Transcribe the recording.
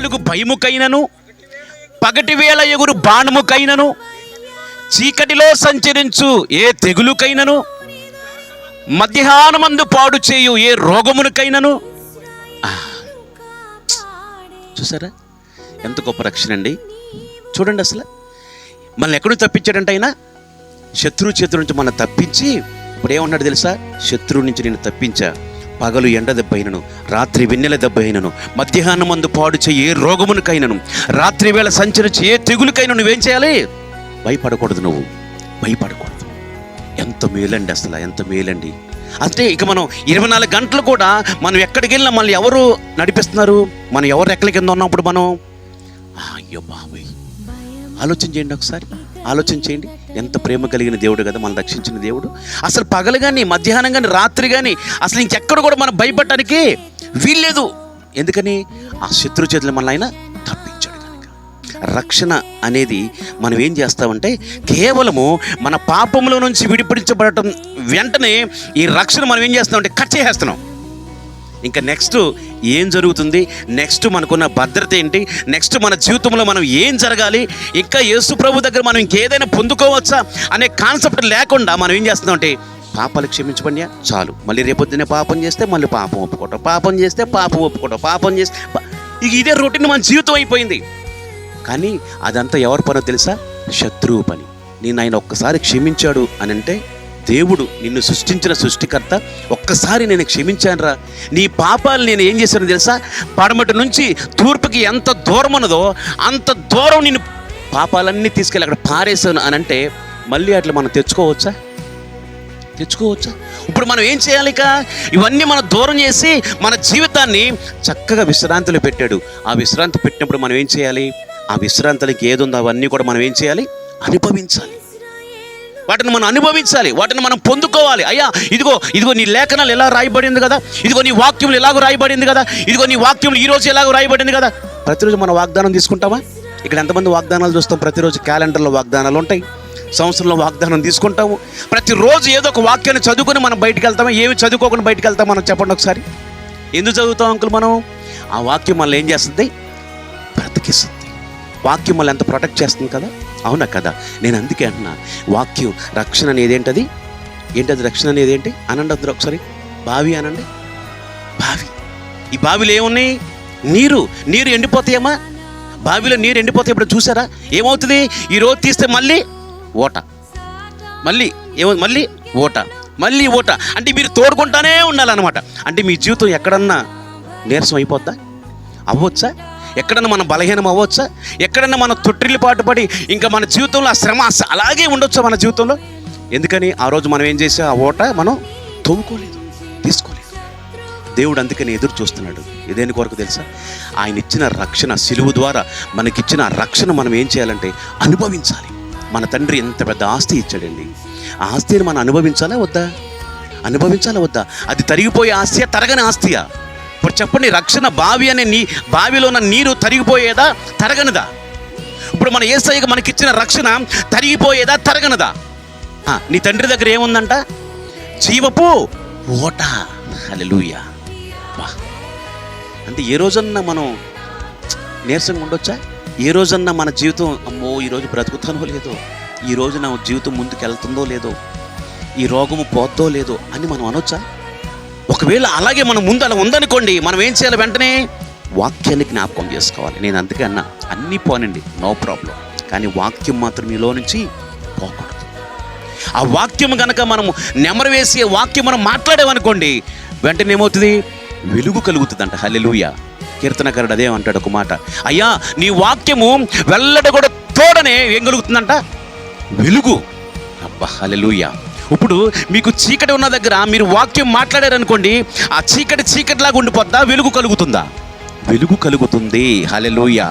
కలుగు భయముకైనను, పగటి వేళ ఎగురు బాణముకైనను, చీకటిలో సంచరించు ఏ తెగులుకైనను, మధ్యాహ్నమందు పాడు చేయు ఏ రోగమునకైనను. చూసారా ఎంత గొప్ప రక్షణ అండి. చూడండి, అసలు మనల్ని ఎక్కడి నుంచి తప్పించాడంటే ఆయన శత్రువు చేతుల నుంచి మనం తప్పించి ఇప్పుడు ఏమన్నాడు తెలుసా? శత్రువు నుంచి నేను తప్పించా, పగలు ఎండ దెబ్బ అయినను, రాత్రి వెన్నెల దెబ్బ అయినను, మధ్యాహ్నం మందు పాడు చేయి ఏ రోగమునకైనను, రాత్రి వేళ సంచరించి ఏ తెగులుకైనా నువ్వేం చేయాలి? భయపడకూడదు, నువ్వు భయపడకూడదు. ఎంత మేలండి, అసలు ఎంత మేలండి. అంటే ఇక మనం 24 గంటలు కూడా మనం ఎక్కడికి వెళ్ళినా మనల్ని ఎవరు నడిపిస్తున్నారు? మనం ఎవరు రెక్కల కింద ఉన్నప్పుడు మనం అయ్యో బాబాయ్, ఆలోచన చేయండి, ఒకసారి ఆలోచన చేయండి. ఎంత ప్రేమ కలిగిన దేవుడు కదా మనం రక్షించిన దేవుడు. అసలు పగలు కానీ, మధ్యాహ్నం కానీ, రాత్రి కానీ అసలు ఇంకెక్కడ కూడా మనం భయపడటానికి వీల్లేదు. ఎందుకని? ఆ శత్రు చేతులు మన ఆయన తప్పించాడు కనుక. రక్షణ అనేది మనం ఏం చేస్తామంటే కేవలము మన పాపముల నుంచి విడిపించబడటం వెంటనే ఈ రక్షణ మనం ఏం చేస్తామంటే కట్ చేసేస్తున్నాం. ఇంకా నెక్స్ట్ ఏం జరుగుతుంది, నెక్స్ట్ మనకున్న భద్రత ఏంటి, నెక్స్ట్ మన జీవితంలో మనం ఏం జరగాలి, ఇంకా యేసు ప్రభు దగ్గర మనం ఇంకేదైనా పొందుకోవచ్చా అనే కాన్సెప్ట్ లేకుండా మనం ఏం చేస్తున్నామంటే పాపాలు క్షమించబడియా చాలు, మళ్ళీ రేపొద్దునే పాపం చేస్తే మళ్ళీ పాపం ఒప్పుకోవటం, పాపం చేస్తే పాపం ఒప్పుకోవటం, పాపం చేస్తే ఇక ఇదే రొటీన్ మన జీవితం అయిపోయింది. కానీ అదంతా ఎవరి పనో తెలుసా? శత్రువు పని. నేను ఆయన ఒక్కసారి క్షమించాడు అని అంటే, దేవుడు నిన్ను సృష్టించిన సృష్టికర్త ఒక్కసారి నేను క్షమించానురా, నీ పాపాలు నేను ఏం చేశాను తెలుసా? పడమటి నుంచి తూర్పుకి ఎంత దూరం ఉన్నదో అంత దూరం నేను పాపాలన్నీ తీసుకెళ్ళి అక్కడ పారేశాను అని అంటే మళ్ళీ అట్లా మనం తెచ్చుకోవచ్చా? ఇప్పుడు మనం ఏం చేయాలి? ఇక ఇవన్నీ మనం దూరం చేసి మన జీవితాన్ని చక్కగా విశ్రాంతిలో పెట్టాడు. ఆ విశ్రాంతి పెట్టినప్పుడు మనం ఏం చేయాలి? ఆ విశ్రాంతికి ఏదుందో అవన్నీ కూడా మనం ఏం చేయాలి? అనుభవించాలి. వాటిని మనం అనుభవించాలి, వాటిని మనం పొందుకోవాలి. అయ్యా ఇదిగో నీ లేఖనాలు ఎలా రాయబడింది కదా, ఇదిగో నీ వాక్యములు ఎలాగో రాయబడింది కదా, ఇదిగో నీ వాక్యములు ఈరోజు ఎలాగో రాయబడింది కదా. ప్రతిరోజు మనం వాగ్దానం తీసుకుంటామా? ఇక్కడ ఎంతమంది వాగ్దానాలు చూస్తాం? ప్రతిరోజు క్యాలెండర్లో వాగ్దానాలు ఉంటాయి, సంవత్సరంలో వాగ్దానం తీసుకుంటాము. ప్రతిరోజు ఏదో ఒక వాక్యాన్ని చదువుకొని మనం బయటికి వెళ్తామా? ఏమి చదువుకోకుండా బయటికి వెళ్తాం? మనం చెప్పండి ఒకసారి. ఎందుకు చదువుతాం అంకుల్ మనం? ఆ వాక్యం మనల్ని ఏం చేస్తుంది? బ్రతికిస్తుంది. వాక్యం మనల్ని ఎంత ప్రొటెక్ట్ చేస్తుంది కదా, అవునా కదా? నేను అందుకే అంటున్నా, వాక్యం రక్షణ అనేది ఏంటది? రక్షణ అనేది ఏంటి అనండి అందరూ ఒకసారి. బావి అనండి. బావి. ఈ బావిలో ఏమున్నాయి? నీరు ఎండిపోతాయమ్మా. బావిలో నీరు ఎండిపోతాయి. ఇప్పుడు చూసారా ఏమవుతుంది? ఈరోజు తీస్తే మళ్ళీ ఓట, మళ్ళీ ఓట. అంటే మీరు తోడుకుంటానే ఉండాలన్నమాట. అంటే మీ జీవితం ఎక్కడన్నా నీరసం అయిపోద్దా? అవ్వచ్చా? ఎక్కడన్నా మనం బలహీనం అవ్వచ్చా? ఎక్కడన్నా మనం తొట్టిల్లిపాటు పడి ఇంకా మన జీవితంలో ఆ శ్రమ అలాగే ఉండొచ్చా మన జీవితంలో? ఎందుకని ఆ రోజు మనం ఏం చేసా? ఆ ఓట మనం తీసుకోలేదు. దేవుడు అందుకని ఎదురు చూస్తున్నాడు. ఇదేని కొరకు తెలుసా? ఆయన ఇచ్చిన రక్షణ, సిలువు ద్వారా మనకిచ్చిన రక్షణ మనం ఏం చేయాలంటే అనుభవించాలి. మన తండ్రి ఎంత పెద్ద ఆస్తి ఇచ్చాడండి. ఆ ఆస్తిని మనం అనుభవించాలా వద్దా? అది తరిగిపోయే ఆస్తియా, తరగని ఆస్తియా? ఇప్పుడు చెప్పండి, రక్షణ బావి అనే బావిలో ఉన్న నీరు తరిగిపోయేదా, తరగనిదా? ఇప్పుడు మన యేసయ్య మనకిచ్చిన రక్షణ తరిగిపోయేదా, తరగనిదా? నీ తండ్రి దగ్గర ఏముందంట? జీవపు ఓట. హల్లెలూయా. అంటే ఏ రోజన్నా మనం నీరసంగా ఉండొచ్చా? ఏ రోజన్నా మన జీవితం అమ్మో ఈరోజు బ్రతుకుతానో లేదో, ఈరోజు నా జీవితం ముందుకు వెళ్తుందో లేదో, ఈ రోగము పోద్దో లేదో అని మనం అనొచ్చా? ఒకవేళ అలాగే మనం ముందు అలా ఉందనుకోండి, మనం ఏం చేయాలి? వెంటనే వాక్యాన్ని జ్ఞాపకం చేసుకోవాలి. నేను అందుకే అన్నా, అన్నీ పోనండి, నో ప్రాబ్లం, కానీ వాక్యం మాత్రం మీలో నుంచి పోకూడదు. ఆ వాక్యం కనుక మనము నెమరు వేసి వాక్యం మనం మాట్లాడామనుకోండి, వెంటనే ఏమవుతుంది? వెలుగు కలుగుతుందంట. హల్లెలూయా. కీర్తనకారుడు అదే అంటాడు ఒక మాట, అయ్యా నీ వాక్యము వెల్లడ కూడా తోడనే ఏం కలుగుతుందంట? వెలుగు. అబ్బా హల్లెలూయా. ఇప్పుడు మీకు చీకటి ఉన్న దగ్గర మీరు వాక్యం మాట్లాడారనుకోండి, ఆ చీకటిలాగా ఉండిపోద్దా? వెలుగు కలుగుతుందా? వెలుగు కలుగుతుంది. హల్లెలూయా.